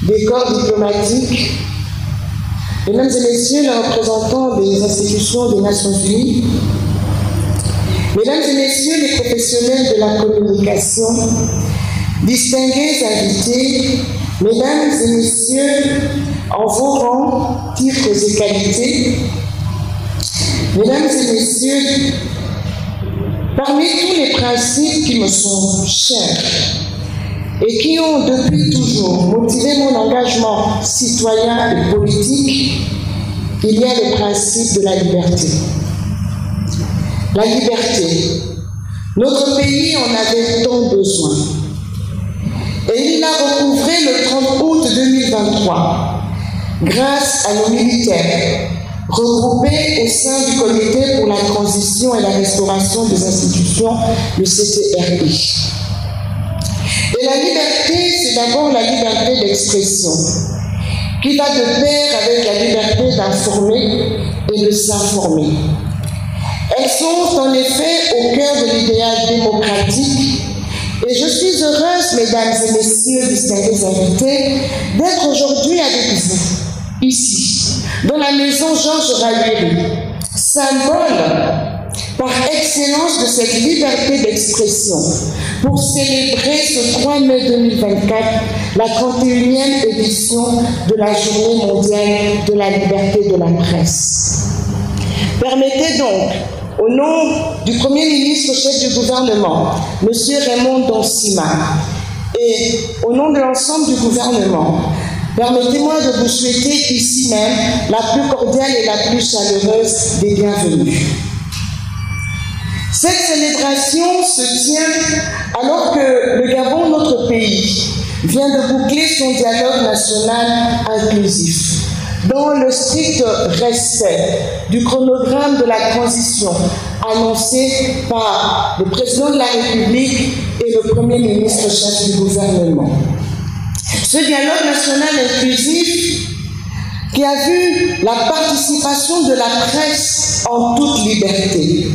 des corps diplomatiques, mesdames et messieurs les représentants des institutions des Nations Unies, mesdames et messieurs les professionnels de la communication, distingués invités, mesdames et messieurs, en vos rangs, titres et qualités, mesdames et messieurs, parmi tous les principes qui me sont chers et qui ont depuis toujours motivé mon engagement citoyen et politique, il y a le principe de la liberté. La liberté, notre pays en avait tant besoin. Et il l'a recouvré le 30 août 2023, grâce à nos militaires, regroupés au sein du Comité pour la transition et la restauration des institutions, le CTRI. Et la liberté, c'est d'abord la liberté d'expression, qui va de pair avec la liberté d'informer et de s'informer. Elles sont en effet au cœur de l'idéal démocratique. Et je suis heureuse, mesdames et messieurs, distingués invités, d'être aujourd'hui avec vous, ici, dans la maison Georges Rahueri, symbole par excellence de cette liberté d'expression, pour célébrer ce 3 mai 2024, la 31e édition de la Journée mondiale de la liberté de la presse. Permettez donc, au nom du Premier ministre chef du gouvernement, M. Raymond Donsima, et au nom de l'ensemble du gouvernement, permettez-moi de vous souhaiter ici même la plus cordiale et la plus chaleureuse des bienvenues. Cette célébration se tient alors que le Gabon, notre pays, vient de boucler son dialogue national inclusif, dans le strict respect du chronogramme de la transition annoncé par le président de la République et le Premier ministre chef du gouvernement. Ce dialogue national inclusif qui a vu la participation de la presse en toute liberté.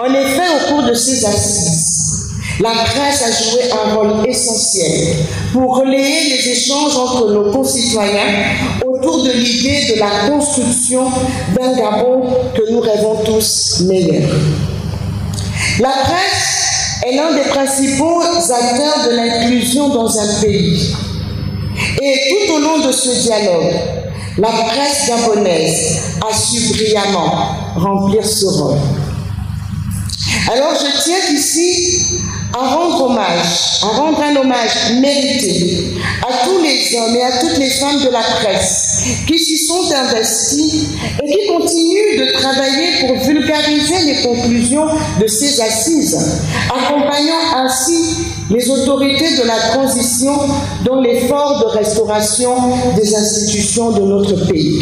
En effet, au cours de ces assises, la presse a joué un rôle essentiel pour relayer les échanges entre nos concitoyens autour de l'idée de la construction d'un Gabon que nous rêvons tous meilleur. La presse est l'un des principaux acteurs de l'inclusion dans un pays. Et tout au long de ce dialogue, la presse gabonaise a su brillamment remplir ce rôle. Alors je tiens ici à rendre un hommage mérité à tous les hommes et à toutes les femmes de la presse qui s'y sont investis et qui continuent de travailler pour vulgariser les conclusions de ces assises, accompagnant ainsi les autorités de la transition dans l'effort de restauration des institutions de notre pays.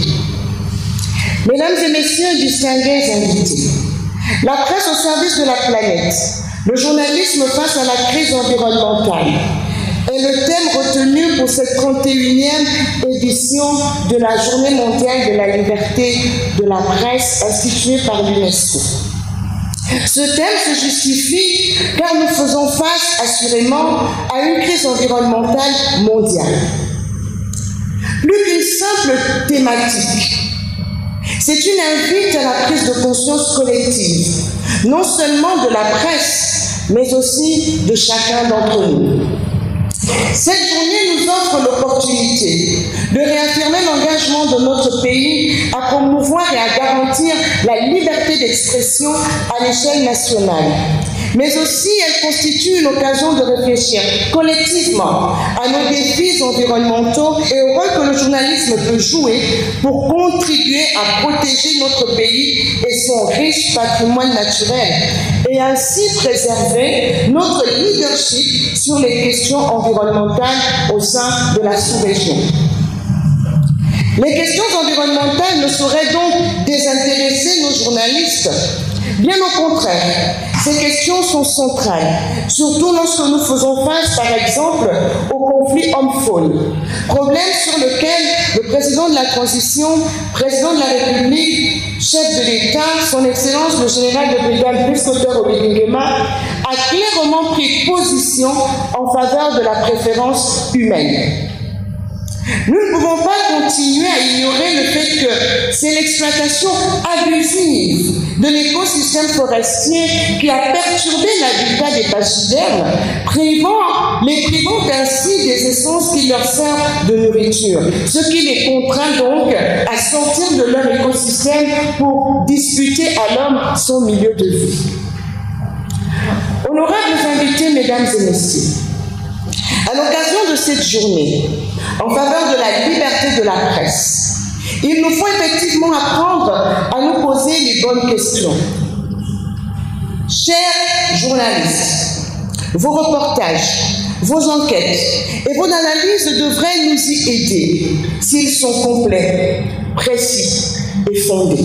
Mesdames et messieurs distingués invités, la presse au service de la planète, le journalisme face à la crise environnementale est le thème retenu pour cette 31e édition de la Journée mondiale de la liberté de la presse instituée par l'UNESCO. Ce thème se justifie car nous faisons face assurément à une crise environnementale mondiale. Plus qu'une simple thématique, c'est une invite à la prise de conscience collective, non seulement de la presse, mais aussi de chacun d'entre nous. Cette journée nous offre l'opportunité de réaffirmer l'engagement de notre pays à promouvoir et à garantir la liberté d'expression à l'échelle nationale. Mais aussi, elle constitue une occasion de réfléchir collectivement à nos défis environnementaux et au rôle que le journalisme peut jouer pour contribuer à protéger notre pays et son riche patrimoine naturel et ainsi préserver notre leadership sur les questions environnementales au sein de la sous-région. Les questions environnementales ne sauraient donc désintéresser nos journalistes. Bien au contraire, ces questions sont centrales, surtout lorsque nous faisons face, par exemple, au conflit homme-faune, problème sur lequel le président de la transition, président de la République, chef de l'État, son Excellence le général de brigade Brice Clotaire Obiling-Nguema, a clairement pris position en faveur de la préférence humaine. Nous ne pouvons pas continuer à ignorer le fait que c'est l'exploitation abusive de l'écosystème forestier qui a perturbé l'habitat des pachydermes, les privant ainsi des essences qui leur servent de nourriture, ce qui les contraint donc à sortir de leur écosystème pour disputer à l'homme son milieu de vie. Honorables invités, mesdames et messieurs, à l'occasion de cette journée, en faveur de la liberté de la presse, il nous faut effectivement apprendre à nous poser les bonnes questions. Chers journalistes, vos reportages, vos enquêtes et vos analyses devraient nous y aider s'ils sont complets, précis et fondés.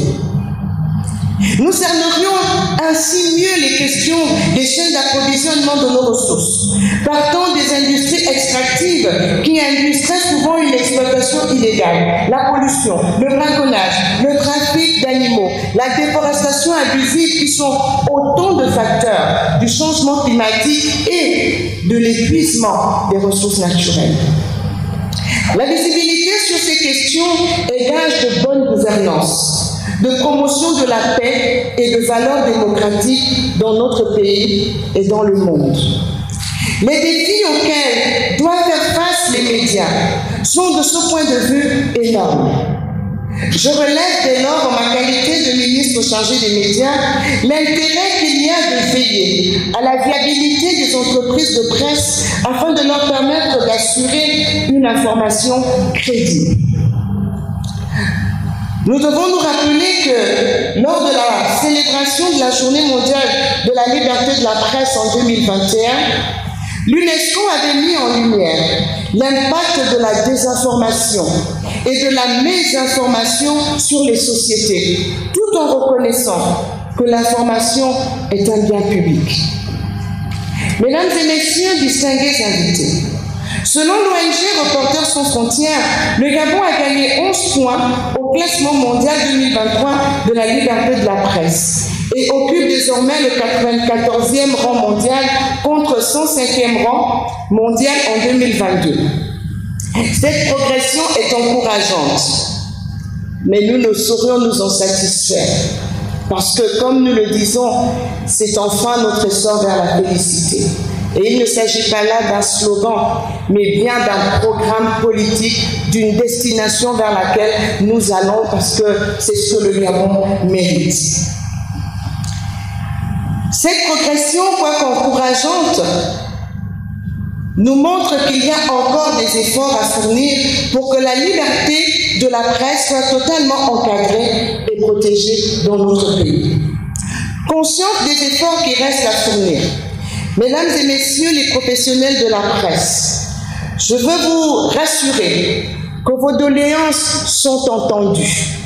Nous cernerions ainsi mieux les questions des chaînes d'approvisionnement de nos ressources, partant des industries extractives qui induisent très souvent une exploitation illégale, la pollution, le braconnage, le trafic d'animaux, la déforestation abusive qui sont autant de facteurs du changement climatique et de l'épuisement des ressources naturelles. La visibilité sur ces questions est gage de bonne gouvernance, de promotion de la paix et de valeurs démocratiques dans notre pays et dans le monde. Les défis auxquels doivent faire face les médias sont de ce point de vue énormes. Je relève dès lors, en ma qualité de ministre chargé des médias, l'intérêt qu'il y a de veiller à la viabilité des entreprises de presse afin de leur permettre d'assurer une information crédible. Nous devons nous rappeler que lors de la célébration de la Journée mondiale de la liberté de la presse en 2021, l'UNESCO avait mis en lumière l'impact de la désinformation et de la mésinformation sur les sociétés, tout en reconnaissant que l'information est un bien public. Mesdames et messieurs, distingués invités, selon l'ONG Reporters sans frontières, le Gabon a gagné 11 points au classement mondial 2023 de la liberté de la presse et occupe désormais le 94e rang mondial contre 105e rang mondial en 2022. Cette progression est encourageante, mais nous ne saurions nous en satisfaire parce que, comme nous le disons, c'est enfin notre essor vers la félicité. Et il ne s'agit pas là d'un slogan, mais bien d'un programme politique, d'une destination vers laquelle nous allons, parce que c'est ce que le Gabon mérite. Cette progression, quoique encourageante, nous montre qu'il y a encore des efforts à fournir pour que la liberté de la presse soit totalement encadrée et protégée dans notre pays. Consciente des efforts qui restent à fournir, mesdames et messieurs les professionnels de la presse, je veux vous rassurer que vos doléances sont entendues.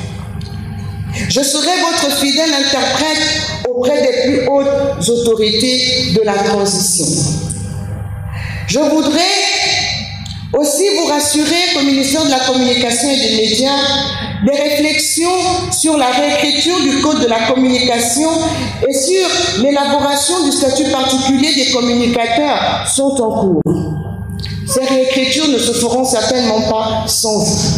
Je serai votre fidèle interprète auprès des plus hautes autorités de la transition. Je voudrais aussi vous rassurer qu'au ministère de la Communication et des Médias, des réflexions sur la réécriture du Code de la communication et sur l'élaboration du statut particulier des communicateurs sont en cours. Ces réécritures ne se feront certainement pas sans vous.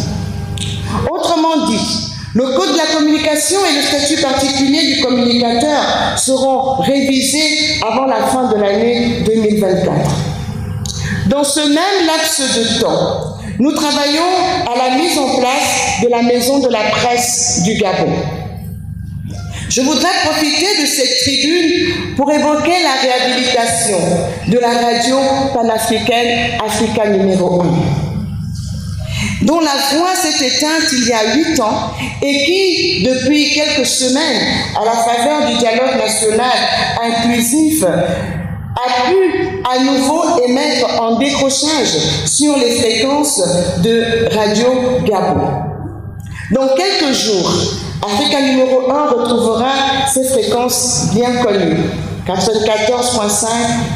Autrement dit, le Code de la communication et le statut particulier du communicateur seront révisés avant la fin de l'année 2024. Dans ce même laps de temps, nous travaillons à la mise en place de la Maison de la presse du Gabon. Je voudrais profiter de cette tribune pour évoquer la réhabilitation de la radio panafricaine Africa numéro 1, dont la voix s'est éteinte il y a 8 ans et qui, depuis quelques semaines, à la faveur du dialogue national inclusif, a pu à nouveau émettre en décrochage sur les fréquences de Radio Gabon. Dans quelques jours, Africa numéro 1 retrouvera ses fréquences bien connues, 94.5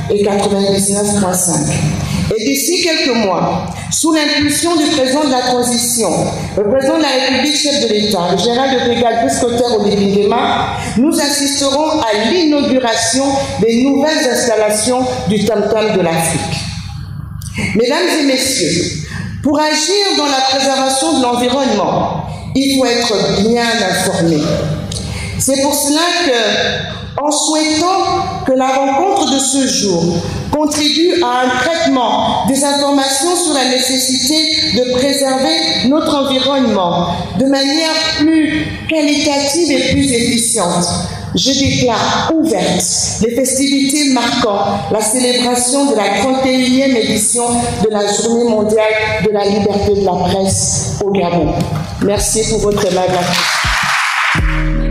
et 99.5. Et d'ici quelques mois, sous l'impulsion du président de la transition, le président de la République, chef de l'État, le général de brigade Biscotter Odebingema, nous assisterons à l'inauguration des nouvelles installations du Tam-Tam de l'Afrique. Mesdames et messieurs, Pour agir dans la préservation de l'environnement, il faut être bien informé. C'est pour cela que, en souhaitant que la rencontre de ce jour contribue à un traitement des informations sur la nécessité de préserver notre environnement de manière plus qualitative et plus efficiente, je déclare ouvertes les festivités marquant la célébration de la 31e édition de la Journée mondiale de la liberté de la presse au Gabon. Merci pour votre aimable attention.